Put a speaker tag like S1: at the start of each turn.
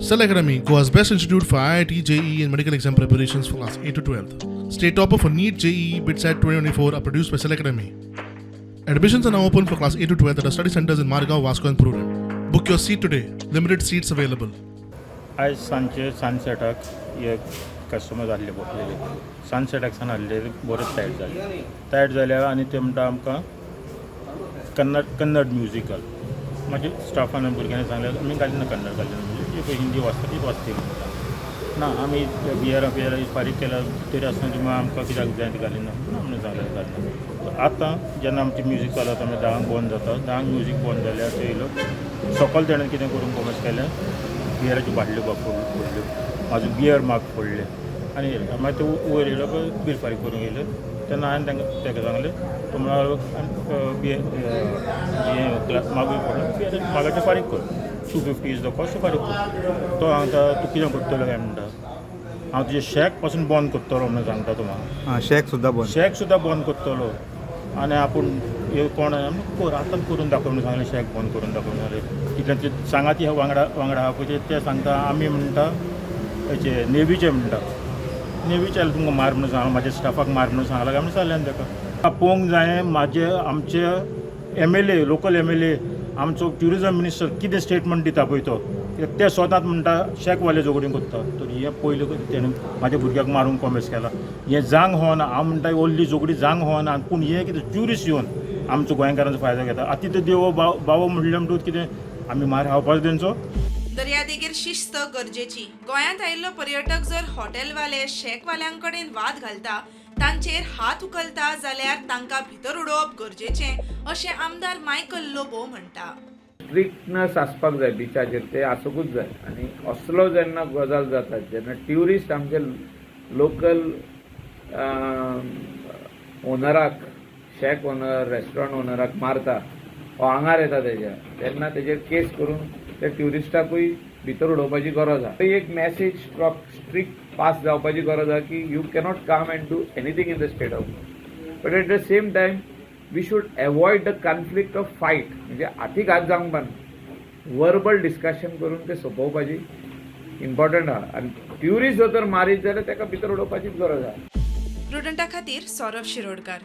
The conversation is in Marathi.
S1: Cell Academy, Goa's best institute for IIT, JEE, and medical exam preparations for class 8 to 12th. State topper for NEET, JEE, BITSAT 2024 are produced by Cell Academy. Admissions are now open for class 8 to 12th at our study centers in Margao, Vasco, and Purun. Book your seat today. Limited seats available.
S2: आज सांचे सनसेटाक एक कस्टमर जाल्ले बसलेले सनसेटाक सान हाडले बरेच टायट जाले आनी ते म्हणटा आमकां कन्नड म्युजिकल मागीर स्टाफान भुरग्यांनी सांगलें आमी घालिना कन्नड घालिना म्हणजे पळय हिंदी वाचता ती वाचती ना आमी बियर फारीक केल्या तरी आसतना तुमी आमकां कित्याक जाय ती घालिना म्हणून सांगलें घालिना आतां जेन्ना आमचें म्युजीक चलता आमी 10 बंद जाता 10 म्युजीक बंद जाल्यार ते येयलो सकयल तेणें कितें करून कॉमर्स केलें बियराच्यो बाटल्यो फोडल्यो म्हाजो बियर मार्क फोडले आनी मागीर ते वयर येयलो बील फारीक करूंक येयले तेन्ना हांवें ताका सांगलें तो म्हळ्यार मागूय फोडलो मागाचें फारीक कर 250 इज द कॉस्ट फारीक कर तो सांगता तूं कितें करतलो काय म्हणटा हांव तुजें शॅक पासून बंद करतलो म्हणून सांगता तो म्हाका
S3: शॅक सुद्दां
S2: बंद करतलो आनी आपूण कोण कर आतां करून दाखय म्हणून सांगलें शॅक बंद करून दाखय म्हणून कितले ते सांगात ह्या वांगडा आहा पळय ते सांगता आमी म्हणटा हेचे नेवीचे म्हणटा नेवीचे तुमकां मार म्हणून सांगला म्हाज्या स्टाफाक मार म्हणून सांगला काय म्हणून सांगलें ताका पळोवंक जाय आमचे MLA लोकल MLA आमचो ट्युरिजम मिनिस्टर कितें स्टेटमेंट दिता पळय तो ते स्वताच म्हणटा शेकवाले झगडीं करता तर हें पयलीं तेणें म्हाज्या भुरग्याक मारूंक कॉमेस केला हें जावंक होना हांव म्हणटा व्हडली झगडी जावंक होना पूण हें कितें ट्युरिस्ट येवन आमचो गोंयकारांचो फायदो घेता आतां ते देव बाबा म्हणले म्हणटूच कितें आमी मार खावपाचो तेंचो
S4: दर्यादेगेर शिस्त गरजेची. गोंयांत आयिल्लो पर्यटक जर हॉटेलवाले शेकवाल्यांकडेन वाद घालता तांचेर हात उखलता जाल्यार तांकां भितर उडोवप गरजेचें अशें आमदार मायकल लोबो म्हणटा.
S5: स्ट्रिक्टनेस आसपाक जाय बिचाचेर ते आसुकूच जाय आनी असलो जेन्ना गजाल जाता जेन्ना ट्युरिस्ट आमचे लोकल ओनराक शेक ओनर रेस्टॉरंट ओनराक मारता हो आंगार येता तेज्या तेन्ना तेजेर केस करून त्या ट्युरिस्टाकूय भितर उडोवपाची गरज आहा एक मॅसेज स्ट्रिक्ट पास जावपाची गरज आहा की you cannot come and do anything in the state of but at the same time we should avoid the conflict of fight म्हणजे हातीक हात जावंक पाना वर्बल डिस्कशन करून ते सोंपोवपाची इम्पॉर्टंट आहा आनी ट्युरिस्ट जर तर मारीत जाल्यार ताका भितर उडोवपाचीच गरज आहा.
S4: प्रुडंटा खातीर सौरभ शिरोडकार.